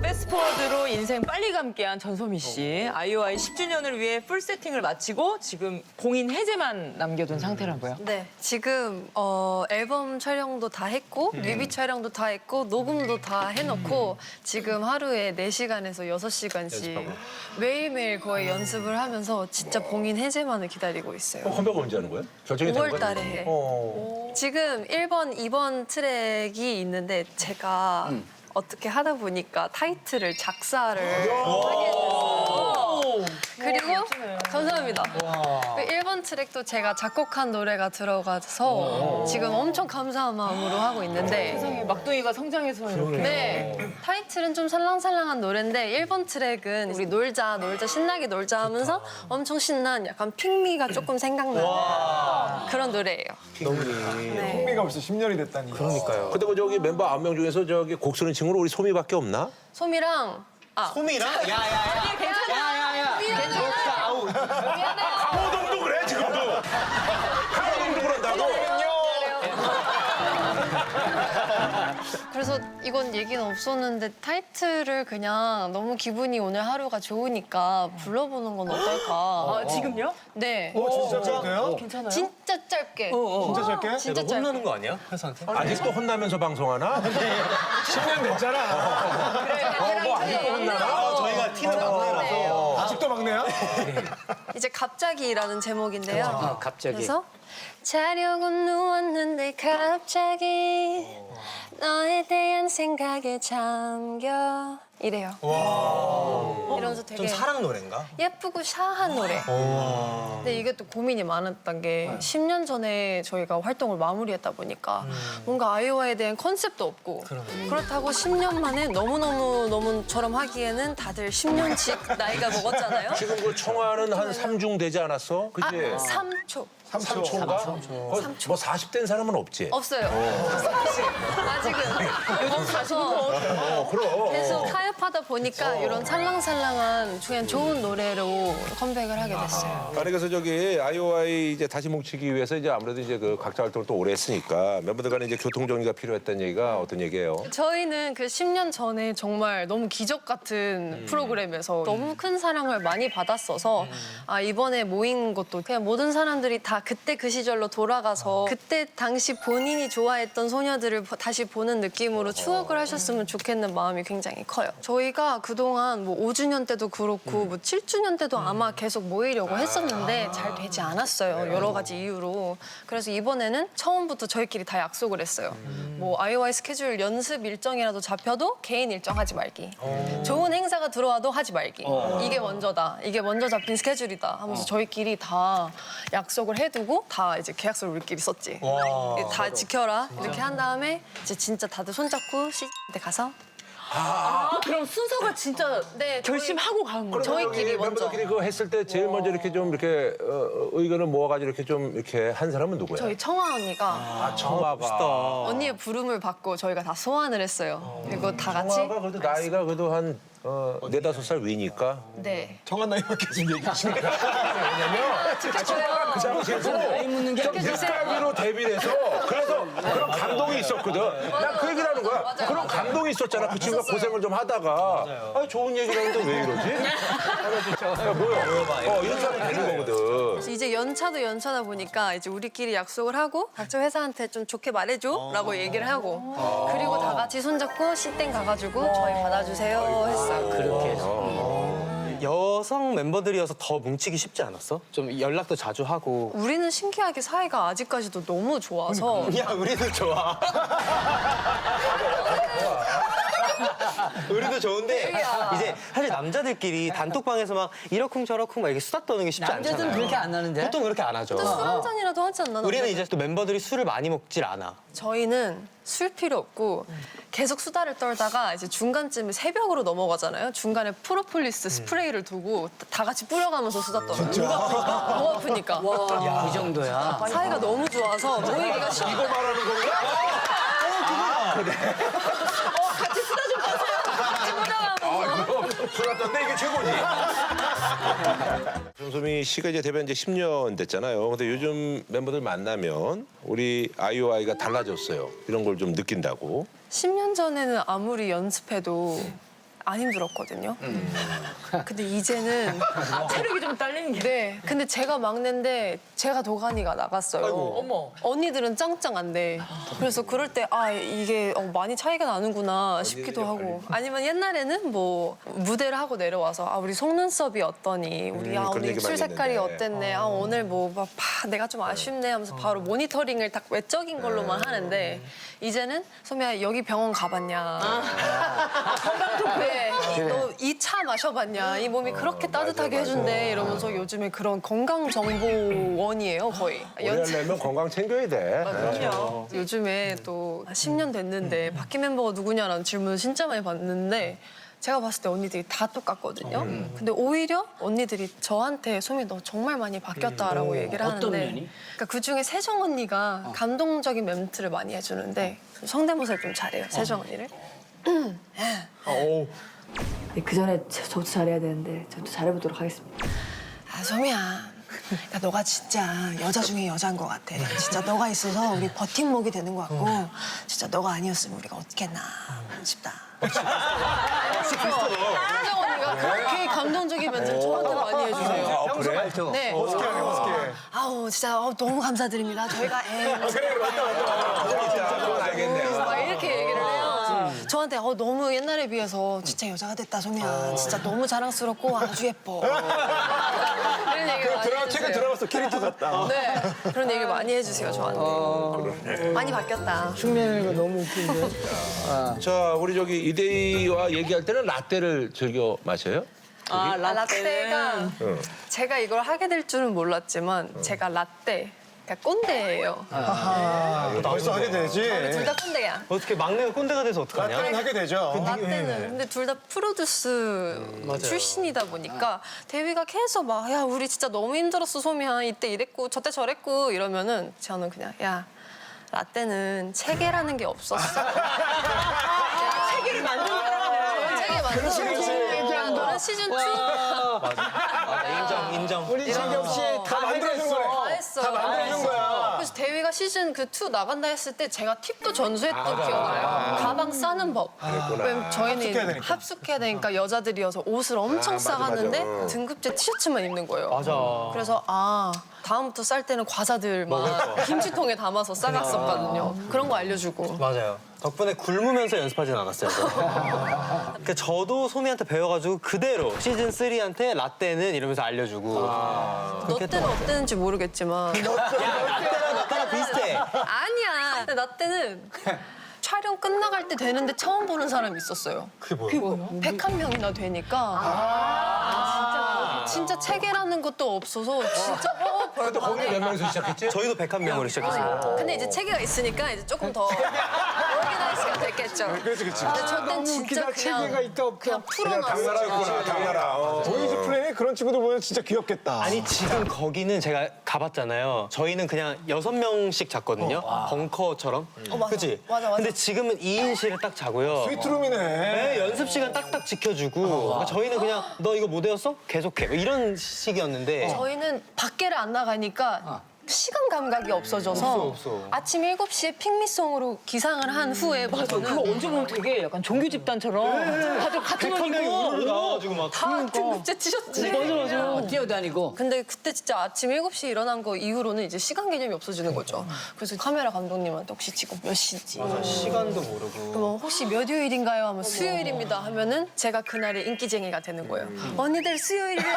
패스트포워드로 인생 빨리 감기한 전소미 씨. 아이오아이 10주년을 위해 풀 세팅을 마치고 지금 공인 해제만 남겨둔 상태라고요. 네, 지금 앨범 촬영도 다 했고 뮤비 촬영도 다 했고 녹음도 다 해놓고 지금 하루에 4시간에서 6시간씩 매일매일 거의 연습을 하면서 진짜 봉인 해제만을 기다리고 있어요. 컴백 언제 하는 거예요? 결정이 된 5월 거예요? 달에 해. 지금 1번, 2번 트랙이 있는데 제가 어떻게 하다 보니까 타이틀을 작사를 하게 됐어요. 그리고 감사합니다. 그 1번 트랙도 제가 작곡한 노래가 들어가서 지금 엄청 감사한 마음으로 하고 있는데 세상에 막둥이가 성장해서 이렇게. 네, 타이틀은 좀 살랑살랑한 노래인데 1번 트랙은 우리 놀자, 신나게 놀자 하면서 엄청 신난 약간 핑미가 조금 생각나는 그런 노래예요. 흥미가 벌써 10년이 됐다니. 근데 뭐 저기 멤버 9명 중에서 저기 곡 쓰는 친구는 우리 소미밖에 없나? 소미랑 소미랑? 야야야. 강호동도 그래 지금도. 강호동도 그런다고. 그래서 이건 얘기는 없었는데 타이틀을 그냥 너무 기분이 오늘 하루가 좋으니까 불러보는 건 어떨까? 아, 지금요? 네. 진짜 돼요? 괜찮아요? 진짜 짧게. 진짜 짧게? 진짜 너 짧게. 혼나는 거 아니야? 회사한테? 아직도 혼나면서 방송하나? 10년 됐잖아. 뭐 아직도 혼나나? 저희가 티는 막내라서. 아직도 막내야? 이제 갑자기라는 제목인데요. 갑자기. 그래서 자려고 누웠는데 갑자기 너에 대한 생각에 잠겨 이래요. 이러면서 되게 좀 사랑 노래인가? 예쁘고 샤한 노래. 근데 이게 또 고민이 많았던 게 10년 전에 저희가 활동을 마무리했다 보니까 뭔가 아이오아이에 대한 컨셉도 없고 그렇다고 10년 만에 너무너무처럼 하기에는 다들 10년씩 나이가 먹었잖아요. 지금 그 청아는 한 3중 되지 않았어? 그지? 3초. 3초인가? 뭐 40된 사람은 없지? 없어요. 아직은 요즘 가서 그럼. 계속 타협하다 보니까 이런 살랑살랑한 그냥 좋은 노래로 컴백을 하게 됐어요. 아니 그래서 저기 아이오아이 이제 다시 뭉치기 위해서 이제 아무래도 이제 그 각자 활동을 또 오래 했으니까 멤버들 간에 이제 교통 정리가 필요했다는 얘기가 어떤 얘기예요? 저희는 그 10년 전에 정말 너무 기적 같은 프로그램에서 너무 큰 사랑을 많이 받았어서 아 이번에 모인 것도 그냥 모든 사람들이 다 그때 그 시절로 돌아가서 그때 당시 본인이 좋아했던 소녀들을 다시 보는 느낌으로 추억을 하셨으면 좋겠는 마음이 굉장히 커요. 저희가 그동안 뭐 5주년 때도 그렇고 뭐 7주년 때도 아마 계속 모이려고 했었는데 잘 되지 않았어요. 여러 가지 이유로. 그래서 이번에는 처음부터 저희끼리 다 약속을 했어요. 뭐 아이오아이 스케줄 연습 일정이라도 잡혀도 개인 일정 하지 말기. 좋은 행사가 들어와도 하지 말기. 이게 먼저다. 이게 먼저 잡힌 스케줄이다 하면서 저희끼리 다 약속을 해두고 다 이제 계약서를 우리끼리 썼지. 다 지켜라. 이렇게 한 다음에 이제 진짜 다들 손잡고 때 가서 아, 그럼 순서가 진짜 네, 결심하고 간 거예요? 저희끼리 먼저. 멤버들끼리 그거 했을 때 제일 먼저 이렇게 좀 이렇게 의견을 모아가지고 이렇게 좀 이렇게 한 사람은 누구야? 저희 청아 언니가 청아가. 언니의 부름을 받고 저희가 다 소환을 했어요. 그리고 다 같이 청아가 그래도 나이가 그래도 한 4~5살 위니까. 네. 정한 나이밖에 지금 얘기하시면 지켜줘요. 그 당시에도 좀 늦가기로 데뷔를 해서 그래서 그런 감동이 있었거든. 나 그 얘기를 하는 거야. 그런 감동이 있었잖아. 그 친구가 고생을 좀 하다가 아, 좋은 얘기를 하는데 왜 이러지? 아, 진짜. 야, 뭐야. 이렇게 하면 되는 거거든. 이제 연차도 연차다 보니까 이제 우리끼리 약속을 하고 각자 회사한테 좀 좋게 말해줘라고 얘기를 하고 그리고 다 같이 손잡고 시땡 가가지고 저희 받아주세요 했어요. 그렇게 해서. 여성 멤버들이어서 더 뭉치기 쉽지 않았어? 좀 연락도 자주 하고. 우리는 신기하게 사이가 아직까지도 너무 좋아서 야, 우리도 좋아. 우리도 좋은데 이제 사실 남자들끼리 단톡방에서 막 이러쿵저러쿵 막 이렇게 수다 떠는 게 쉽지 않잖아요. 남자들은 그렇게 안 하는데? 보통 그렇게 안 하죠. 또 술 한 잔이라도 하지 않나? 우리는 이제 또 멤버들이 술을 많이 먹질 않아. 저희는 술 필요 없고 계속 수다를 떨다가 이제 중간쯤에 새벽으로 넘어가잖아요. 중간에 프로폴리스 스프레이를 두고 다 같이 뿌려가면서 수다 떨어요. 목 아프니까. 야, 이 정도야. 사이가 너무 좋아서 모이기가 싫어. 이거 말하는 건가? 같이 수다 좀 떠세요. 불났던데 이게 최고지. 전소미 씨가 이제 데뷔한 지 10년 됐잖아요. 근데 요즘 멤버들 만나면 우리 아이오아이가 달라졌어요. 이런 걸 좀 느낀다고. 10년 전에는 아무리 연습해도 안 힘들었거든요. 근데 이제는 체력이 좀 딸리는 게. 네. 근데 제가 막내인데 제가 도가니가 나갔어요. 어머. 언니들은 짱짱한데. 그래서 그럴 때 이게 많이 차이가 나는구나 싶기도 하고. 아니면 옛날에는 뭐 무대를 하고 내려와서 우리 속눈썹이 어떠니? 우리 그런 오늘 얘기 입술 많이 색깔이 했는데. 어땠네? 오늘 뭐 내가 좀 아쉽네 하면서 바로 모니터링을 딱 외적인 걸로만 하는데 이제는 소미야 여기 병원 가봤냐? 건강 토크에 너 이 차 마셔봤냐? 이 몸이 그렇게 따뜻하게 맞아. 해준대 이러면서 요즘에 그런 건강 정보원이에요 거의. 우리 하려면 건강 챙겨야 돼. 그럼요. 요즘에 또 10년 됐는데 바퀴 멤버가 누구냐라는 질문을 진짜 많이 받는데 제가 봤을 때 언니들이 다 똑같거든요. 근데 오히려 언니들이 저한테 소미 너 정말 많이 바뀌었다라고 얘기를 하는데 어떤 면이? 그러니까 그중에 세정 언니가 감동적인 멘트를 많이 해주는데 성대모사를 좀 잘해요, 세정 언니를. 그 전에 저도 잘해야 되는데 저도 잘해보도록 하겠습니다. 소미야, 야, 너가 진짜 여자 중에 여자인 것 같아. 진짜 너가 있어서 우리 버팀목이 되는 것 같고 진짜 너가 아니었으면 우리가 어떻게 했나 싶다. 세정 언니가 그렇게 감동적인 멘트를 저한테 많이 해주세요. 그래? 네. 어떻게 하네, 어떻게 해. 아우 진짜 너무 감사드립니다. 저희가 그건 알겠네. 막 이렇게 얘기를 해요. 저한테 너무 옛날에 비해서 진짜 여자가 됐다 소미야. 진짜 너무 자랑스럽고 아주 예뻐. 이런 얘기를 많이 해주세요. 최근 드라마에서 캐릭터 같다. 네, 그런 얘기를 많이 해주세요 저한테. 많이 바뀌었다. 흉내내는 거 너무 웃긴데. 자, 우리 저기 이대희와 얘기할 때는 라떼를 즐겨 마셔요? 라떼가 제가 이걸 하게 될 줄은 몰랐지만 제가 라떼, 그러니까 꼰대예요. 벌써 하게 되지. 둘 다 꼰대야. 어떻게 막내가 꼰대가 돼서 어떡하냐? 라떼는 하게 되죠. 라떼는 근데 둘 다 프로듀스 출신이다 보니까 데뷔가 계속 막 야 우리 진짜 너무 힘들었어 소미야 이때 이랬고 저때 저랬고 이러면은 저는 그냥 야 라떼는 체계라는 게 없었어. 체계를 만든 사람이야. 체계 만든 사람. 너는 시즌 2. 인정. 우리 책이 없이 다 만들어준 거네. 다 했어. 다 만들어준 거야. 그래서 대위가 시즌 그 2 나간다 했을 때 제가 팁도 전수했던 기억나요. 가방 싸는 법. 왜냐면 저희는 합숙해야 되니까 여자들이어서 옷을 엄청 싸갔는데 등급제 티셔츠만 입는 거예요. 맞아. 그래서 다음부터 쌀 때는 과자들 막 김치통에 담아서 싸갔었거든요. 그런 거 알려주고. 맞아요. 덕분에 굶으면서 연습하진 않았어요. 그러니까 저도 소미한테 배워가지고 그대로 시즌 3한테 라떼는 이러면서 알려주고. 너 때는 어땠는지 모르겠지만 나랑 비슷해. 아니야. 근데 나 때는 촬영 끝나갈 때 되는데 처음 보는 사람이 있었어요. 그게 뭐야? 101명이나 되니까 진짜 체계라는 것도 없어서 진짜 또 거기 몇 명에서 시작했지? 저희도 101명으로 시작했어요. 근데 이제 체계가 있으니까 이제 조금 더 오르게나이즈가 됐겠죠. 그렇지, 그렇지. 근데 저땐 진짜 그냥 풀어놨어요. 당나라였구나, 당나라. 보이즈 플랜에 그런 친구들 보면 진짜 귀엽겠다. 아니 지금 거기는 제가 가봤잖아요. 저희는 그냥 6명씩 잤거든요. 벙커처럼. 그치? 맞아. 근데 지금은 2인실에 딱 자고요. 스위트룸이네. 네, 연습 시간 딱딱 지켜주고 그러니까 저희는 그냥 너 이거 못 외웠어? 계속해 뭐 이런 식이었는데 저희는 밖에를 안 나가니까 시간 감각이 없어져서 아침 7시에 핑미송으로 기상을 한 후에 저는 그거 언제 보면 되게 약간 종교 집단처럼 다들 같은 옷 입고 나와가지고 막 다 등급제 티셔츠. 맞아. 뛰어다니고. 근데 그때 진짜 아침 7시에 일어난 거 이후로는 이제 시간 개념이 없어지는 거죠. 그래서 카메라 감독님한테 혹시 지금 몇 시지? 시간도 모르고 그러면 혹시 몇 요일인가요? 하면 수요일입니다 하면은 제가 그날의 인기쟁이가 되는 거예요. 언니들 수요일이에요.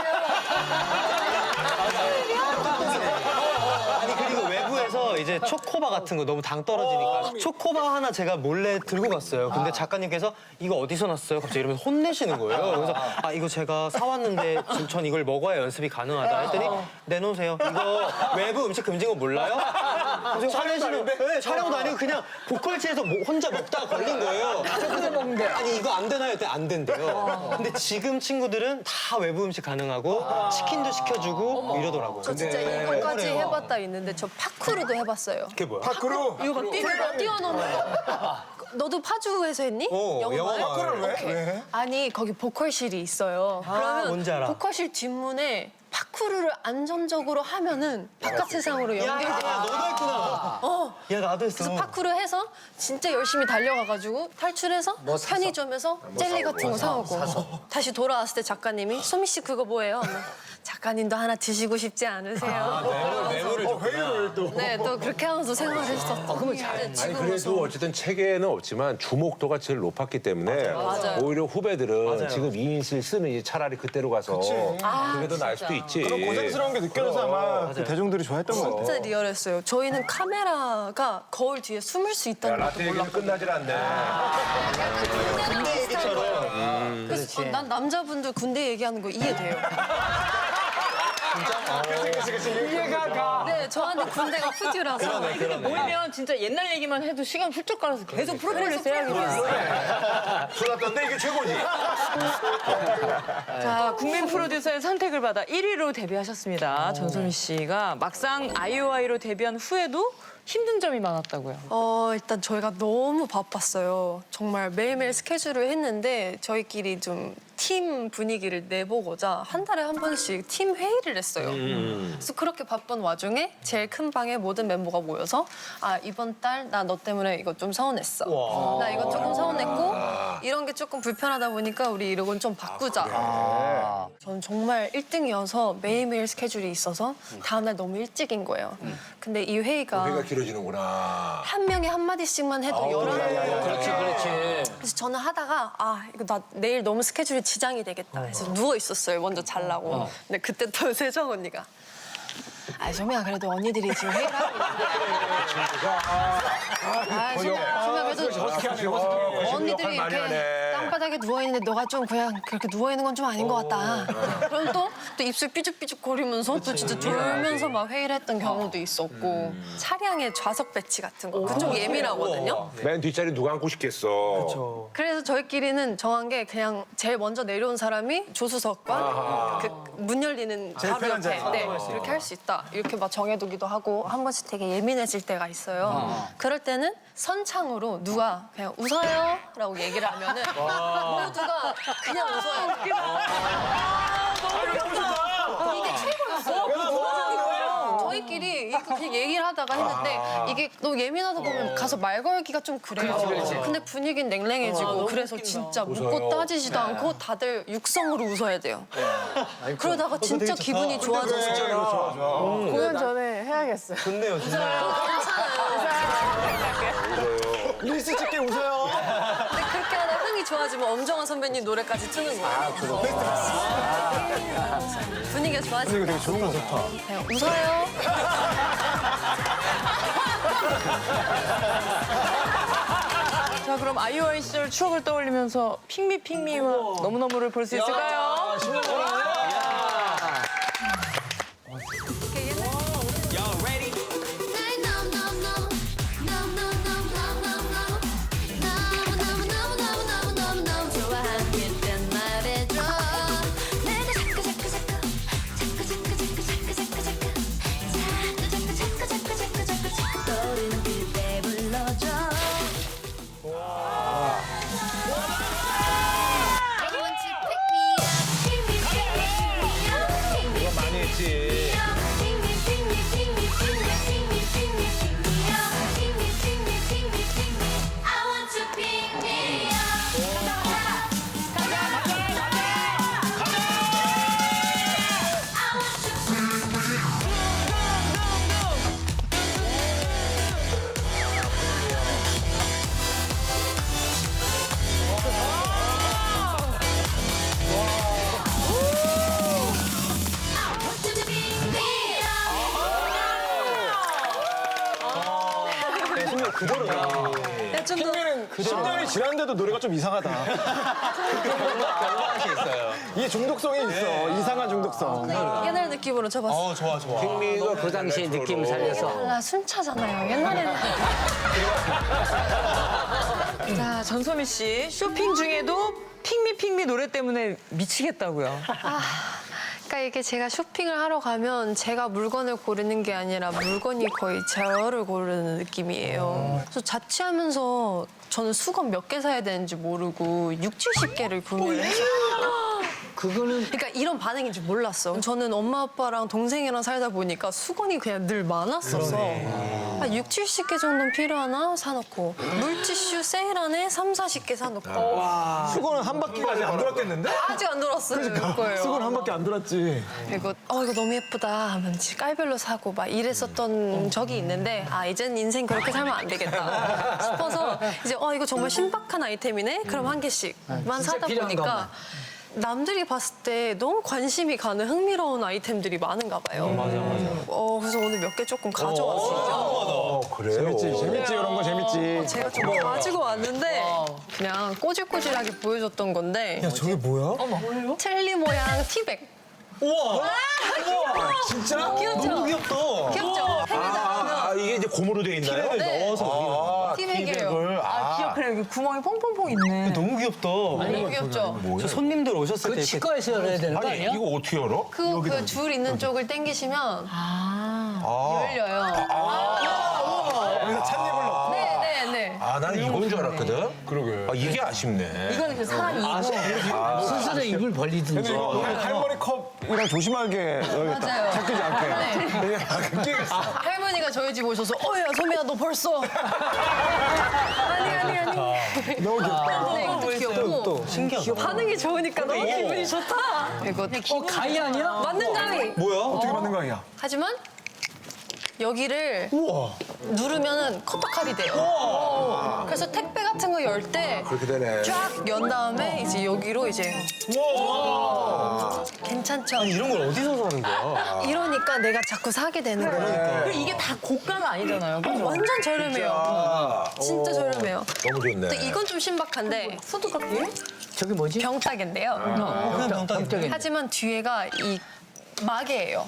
아니 그리고 외부에서 이제 초코바 같은 거 너무 당 떨어지니까 초코바 하나 제가 몰래 들고 갔어요. 근데 작가님께서 이거 어디서 났어요? 갑자기 이러면서 혼내시는 거예요. 그래서 이거 제가 사왔는데 지금 전 이걸 먹어야 연습이 가능하다 했더니 내놓으세요. 이거 외부 음식 금지인 거 몰라요? 촬영도 네, 촬영도 아니고 그냥 보컬실에서 혼자 먹다가 걸린 거예요. 아니 이거 안 되나요? 했더니 안 된대요. 근데 지금 친구들은 다 외부 음식 가능하고 치킨도 시켜주고 이러더라고요. 저 진짜 이거까지 해봤다 있는데 저 파쿠르도 해봤어요. 그게 뭐야? 밖으로. 이거 막 뛰어노는 거. 너도 파주에서 했니? 영어마을. 왜? 아니 거기 보컬실이 있어요. 그러면 뭔지 알아. 보컬실 뒷문에 파쿠르를 안전적으로 하면은 바깥 세상으로 연결돼요. 너도 했구나. 야 나도 했어. 그래서 파쿠르 해서 진짜 열심히 달려가가지고 탈출해서 편의점에서 젤리 같은 거 사오고 다시 돌아왔을 때 작가님이 소미 씨 그거 뭐예요? 작가님도 하나 드시고 싶지 않으세요? 회의를 또. 네, 또 그렇게 하면서 생활을 했었던. 그러면 아니 그래도 어쨌든 체계는 없지만 주목도가 제일 높았기 때문에 오히려 후배들은 지금 이인실 쓰는 이 차라리 그때로 가서 그게 더 나을 수도 있지. 그런 고생스러운 게 느껴져서 아마 그 대중들이 좋아했던 것 같아요. 진짜 리얼했어요. 저희는 카메라가 거울 뒤에 숨을 수 야, 있다는 것도 라떼 얘기는 끝나질 않네. 군대 얘기처럼. 그래서 난 남자분들 군대 얘기하는 거 이해돼요. 이해가 가. 네, 저한테 군대가 푸듀라서. 모이면 진짜 옛날 얘기만 해도 시간 훌쩍 가서 계속 프로폴리스 해야겠어요. 수납던데 이게 최고지. 자, 국민 프로듀서의 선택을 받아 1위로 데뷔하셨습니다. 전소미 씨가 막상 아이오아이로 데뷔한 후에도 힘든 점이 많았다고요. 일단 저희가 너무 바빴어요. 정말 매일매일 스케줄을 했는데 저희끼리 좀 팀 분위기를 내보고자 한 달에 한 번씩 팀 회의를 했어요. 그래서 그렇게 바쁜 와중에 제일 큰 방에 모든 멤버가 모여서 아 이번 달 나 너 때문에 이거 좀 서운했어. 나 이거 조금 서운했고 이런 게 조금 불편하다 보니까 우리 이건 좀 바꾸자. 저는 정말 1등이어서 매일매일 스케줄이 있어서 다음날 너무 일찍인 거예요. 근데 이 회의가 길어지는구나. 한 명이 한마디씩만 해도 여러 그렇지, 그렇지. 그래서 저는 하다가 아 이거 나 내일 너무 스케줄이 지장이 되겠다 그래서 누워 있었어요 먼저 자려고. 근데 그때 또 세정 언니가 아 소미야 그래도 언니들이 지금 회의를 하고 있는데 아 소미야 그래도 언니들이 이렇게 땅바닥에 누워있는데 너가 좀 그냥 그렇게 누워있는 건 좀 아닌 것 같다. 그럼 또 입술 삐죽삐죽 거리면서 또 진짜 졸면서 막 회의를 했던 경우도 있었고 차량의 좌석 배치 같은 거 그거 좀 예민하거든요. 맨 뒷자리 누가 앉고 싶겠어. 그래서 저희끼리는 정한 게 그냥 제일 먼저 내려온 사람이 조수석과 그 문 열리는 바로 편한 옆에 자리. 네, 이렇게 할 수 있다. 이렇게 막 정해두기도 하고 한 번씩 되게 예민해질 때가 있어요. 그럴 때는 선창으로 누가 그냥 웃어요 라고 얘기를 하면은 모두가 그냥 웃어요. 이게 최고였어요. 저희끼리 이거 그냥 얘기를 하다가 했는데 이게 너무 예민하다 보면 가서 말 걸기가 좀 그래요. 근데 분위기는 냉랭해지고 그래서 진짜 묻고 따지지도 않고 다들 육성으로 웃어야 돼요. 그러다가 진짜 기분이 좋아져서 공연 전에 해야겠어요. 좋네요, 진짜. 릴스 찍게 웃어요. 근데 그렇게 하다 흥이 좋아지면 엄정화 선배님 노래까지 트는 거예요. 분위기가 좋아지면 되게 좋은 거 좋다. 그냥 웃어요. 자, 그럼 아이오아이 시절 추억을 떠올리면서 핑미핑미와 너무너무를 볼 수 있을까요? 많이 했지. 핑계는 10년이 지났는데도 노래가 좀 이상하다. 이게 중독성이 있어. 이상한 중독성. 옛날 느낌으로 쳐봤어요. 좋아. 핑미가 그 당시의 느낌을 살려서. 나 순차잖아요. 옛날에는. 자, 전소미 씨 쇼핑 중에도 핑미핑미 노래 때문에 미치겠다고요. 그러니까 이게 제가 쇼핑을 하러 가면 제가 물건을 고르는 게 아니라 물건이 거의 저를 고르는 느낌이에요. 그래서 자취하면서 저는 수건 몇 개 사야 되는지 모르고 60, 70개를 구매를 해서 그거는 그러니까 이런 반응인 줄 몰랐어. 저는 엄마 아빠랑 동생이랑 살다 보니까 수건이 그냥 늘 많았어서 한 6, 70개 정도는 필요하나 사놓고 물티슈 세일하네 3, 40개 사놓고 수건은 한 바퀴가 아직 안 돌았겠는데? 아직 안 돌았을 거예요. 수건 한 바퀴 안 돌았지. 그리고 이거 너무 예쁘다 하면 깔별로 사고 막 이랬었던 적이 있는데 이젠 인생 그렇게 살면 안 되겠다 싶어서 이제 이거 정말 신박한 아이템이네? 그럼 한 개씩만 사다 필요한 보니까 남들이 봤을 때 너무 관심이 가는 흥미로운 아이템들이 많은가 봐요. 맞아. 그래서 오늘 몇 개 조금 가져왔어요. 그래요? 재밌지 이런 거 재밌지. 제가 좀 가지고 왔는데 그냥 꼬질꼬질하게 보여줬던 건데 저게 뭐야? 첼리 모양 티백. 우와! 진짜? 귀엽죠? 너무 귀엽다. 귀엽죠? 이게 이제 고무로 돼 있나요? 티백을 네. 넣어서 티백이에요. 기억해. 여기 구멍이 퐁퐁퐁 있네. 너무 귀엽다. 너무 귀엽죠? 저 손님들 오셨을 그 때 이렇게 치과에서 열어야 되는 거 아니, 아니야? 이거 어떻게 열어? 그 줄 있는 쪽을 당기시면 열려요. 여기서 찻잎을 넣고. 네. 나는 이건 줄 알았거든. 그러게. 이게 아쉽네. 이거는 그 사람 이고. 스스로 입을 벌리든지. 할머니 컵이랑 조심하게 넣어야겠다. 맞아요. 섞이지 않게. 네. 끼겠어. 할머니가 저희 집 오셔서 야 소미야 너 벌써 아니 너무 귀엽다. 네, 이것도 귀엽고 또 신기하다. 반응이 좋으니까 너무 기분이 좋다. 이거 가위 아니야? 맞는 가위. 뭐야? 어떻게 만든 거 아니야? 하지만 여기를 누르면은 커터칼이 돼요. 그래서 택배 같은 거 열 때 그렇게 되네. 쫙 연 다음에 이제 여기로 이제 괜찮죠? 이런 걸 어디서 사는 거야? 이러니까 내가 자꾸 사게 되는 거예요. 그리고 이게 다 고가가 아니잖아요. 그죠? 완전 저렴해요. 진짜 저렴해요. 너무 좋네. 근데 이건 좀 신박한데 저게 뭐지? 병따개인데요. 그냥 병따기. 하지만 뒤에가 이 막이에요.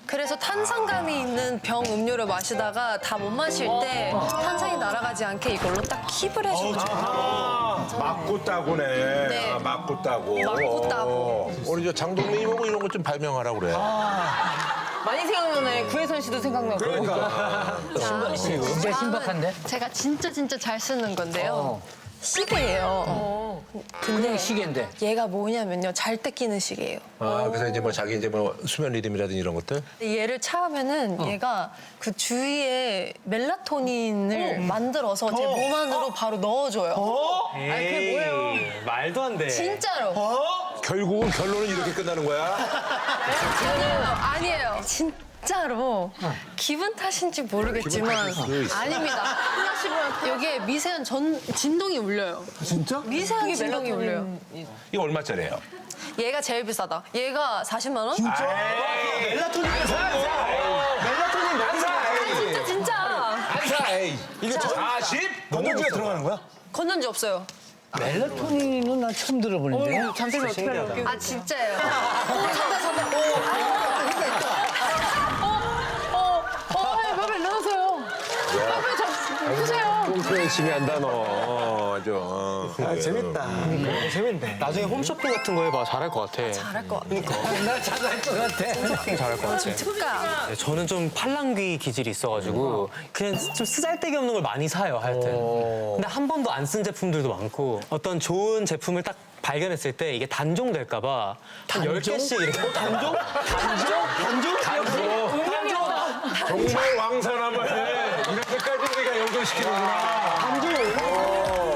그래서 탄산감이 있는 병 음료를 마시다가 다 못 마실 때 탄산이 날아가지 않게 이걸로 딱 킵을 해주죠. 맞고 따고네. 네. 맞고 따고. 맞고 따고. 우리 저 장동민이 보고 이런 거 좀 발명하라고 그래. 많이 생각나네. 구혜선 씨도 생각나고. 진짜 신박한데? 제가 진짜 잘 쓰는 건데요. 시계예요. 근데 시계인데. 얘가 뭐냐면요. 잘 때 끼는 시계예요. 그래서 이제 뭐 자기 이제 뭐 수면 리듬이라든지 이런 것들. 얘를 차면은 얘가 그 주위에 멜라토닌을 만들어서 제 몸 안으로 바로 넣어줘요. 그게 뭐예요? 말도 안 돼. 진짜로. 결국은 결론은 이렇게 끝나는 거야. 아니에요. 진짜로. 기분 탓인지 모르겠지만 아닙니다. 여기에 미세한 진동이 울려요. 진짜? 미세한 진동이 울려요. 이거 얼마짜리예요? 얘가 제일 비싸다. 얘가 40만 원? 멜라토닌 진짜. 이게 40? 건전지가 들어가는 거야? 건전지 없어요. 멜라토닌은 나 처음 들어보는데. 잠시만 어떻게 하려고. 아 진짜예요. 빨리 일어나세요. 빨리 푸세요. 꽁트 열심히 한다 너. 아주. 재밌다. 재밌네. 나중에 홈쇼핑 같은 거 해봐. 잘할 것 같아. 잘할 것 같아요. 나 잘할 것 같아. 홈쇼핑 잘할 것 같아. 특가. 네, 저는 좀 팔랑귀 기질이 있어가지고 그냥 좀 쓰잘데기 없는 걸 많이 사요, 하여튼. 근데 한 번도 안 쓴 제품들도 많고 어떤 좋은 제품을 딱 발견했을 때 이게 단종될까봐 한 10개씩 이렇게. 단종? 정말 왕사나무에 이렇게까지 우리가 연결시키는구나.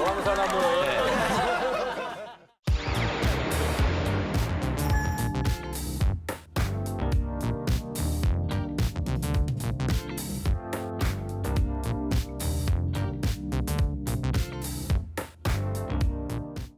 왕사나무에.